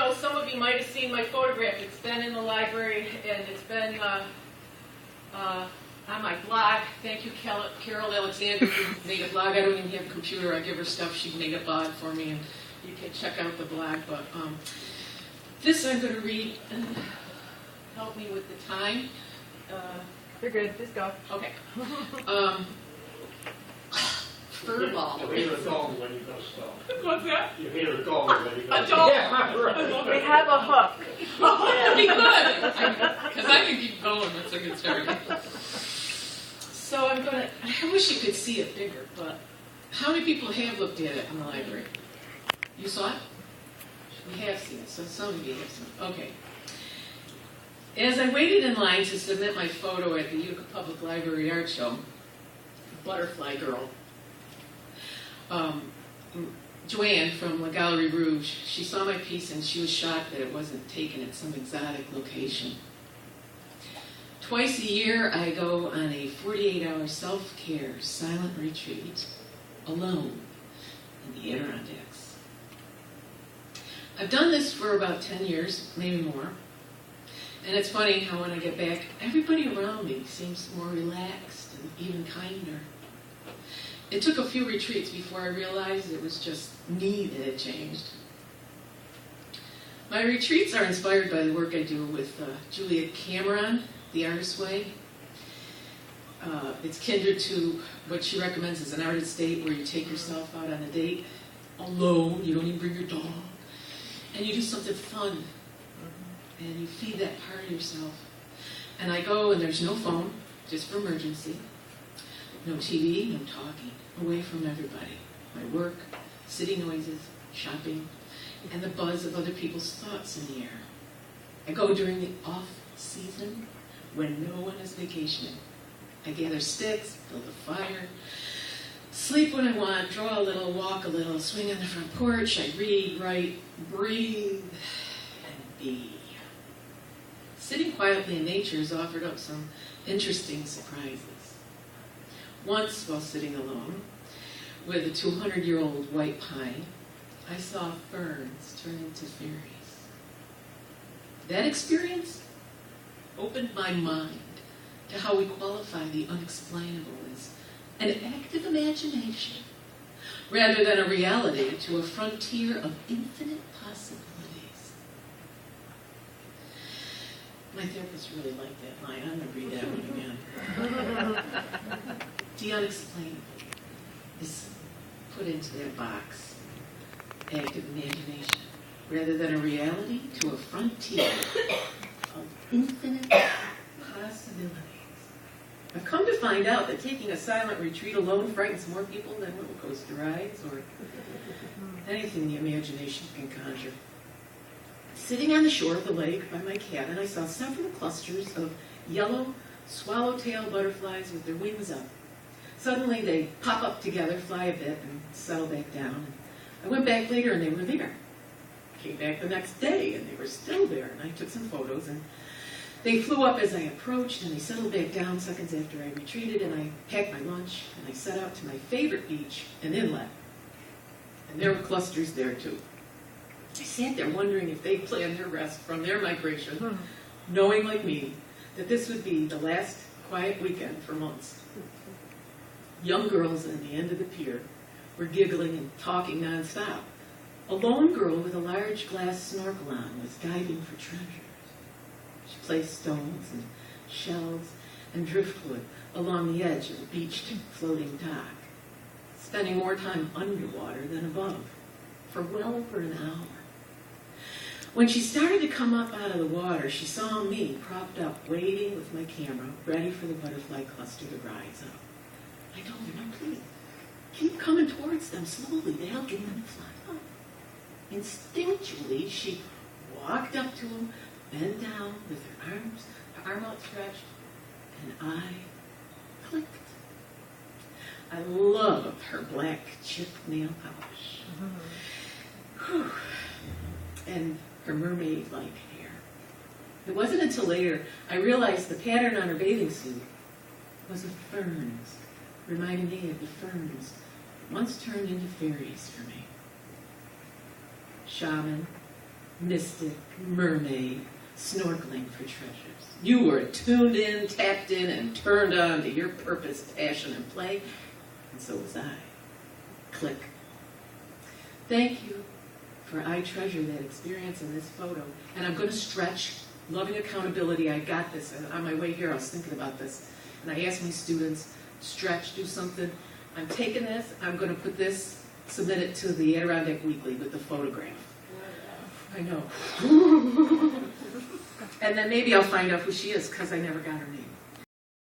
know, some of you might have seen my photograph. It's been in the library, and it's been on my blog. Thank you, Carol Alexander, who made a blog. I don't even have a computer. I give her stuff. She made a blog for me, and you can check out the blog. But this I'm going to read and help me with the time. You're good. Just go. Okay. Furball. You hear a dog when you go slow. What's that? You hear a dog when you go A slow. dog. Yeah, right. We have a hook. Oh, that'd be good. Because I can keep going. That's a good start. So I'm going to, I wish you could see it bigger, but how many people have looked at it in the library? You saw it? You have seen it, so some of you have seen it. Okay. As I waited in line to submit my photo at the Utica Public Library Art Show, Butterfly Girl, Joanne from La Galerie Rouge, she saw my piece and she was shocked that it wasn't taken at some exotic location. Twice a year, I go on a 48-hour self-care silent retreat, alone, in the Adirondacks. I've done this for about 10 years, maybe more. And it's funny how when I get back, everybody around me seems more relaxed and even kinder. It took a few retreats before I realized it was just me that had changed. My retreats are inspired by the work I do with Juliet Cameron, The Artist's Way. It's kindred to what she recommends as an artist date where you take yourself out on a date alone, you don't even bring your dog, and you do something fun, and you feed that part of yourself. And I go and there's no phone, just for emergency, no TV, no talking, away from everybody. My work, city noises, shopping, and the buzz of other people's thoughts in the air. I go during the off-season when no one is vacationing. I gather sticks, build a fire, sleep when I want, draw a little, walk a little, swing on the front porch. I read, write, breathe, and be. Sitting quietly in nature has offered up some interesting surprises. Once, while sitting alone with a 200-year-old white pine, I saw ferns turn into fairies. That experience opened my mind to how we qualify the unexplainable as an active imagination rather than a reality to a frontier of infinite possibilities. My therapist really liked that line. I'm going to read that one again. The unexplainable is put into that box, active imagination, rather than a reality to a frontier of infinite possibilities. I've come to find out that taking a silent retreat alone frightens more people than roller coaster rides or anything the imagination can conjure. Sitting on the shore of the lake by my cabin, I saw several clusters of yellow swallowtail butterflies with their wings up. Suddenly they pop up together, fly a bit, and settle back down. I went back later and they were there. Came back the next day and they were still there, and I took some photos, and they flew up as I approached, and they settled back down seconds after I retreated, and I packed my lunch, and I set out to my favorite beach, an inlet. And there were clusters there too. I sat there wondering if they planned their rest from their migration, knowing like me that this would be the last quiet weekend for months. Young girls at the end of the pier were giggling and talking nonstop. A lone girl with a large glass snorkel on was diving for treasures. She placed stones and shells and driftwood along the edge of the beached floating dock, spending more time underwater than above, for well over an hour. When she started to come up out of the water, she saw me propped up, waiting with my camera, ready for the butterfly cluster to rise up. I told her, no, please, keep coming towards them slowly. They'll get them to fly up. Instinctually, she walked up to him, bent down with her arm outstretched, and I clicked. I loved her black chip nail polish. Whew. And her mermaid-like hair. It wasn't until later I realized the pattern on her bathing suit was of ferns, reminding me of the ferns once turned into fairies for me. Shaman, mystic, mermaid, snorkeling for treasures. You were tuned in, tapped in, and turned on to your purpose, passion, and play, and so was I. Click. Thank you, for I treasure that experience in this photo. And I'm going to stretch, loving accountability. I got this. And on my way here, I was thinking about this. And I asked my students, stretch, do something. I'm taking this, I'm going to put this, submit it to the Adirondack Weekly with the photograph. I know. And then maybe I'll find out who she is, because I never got her name.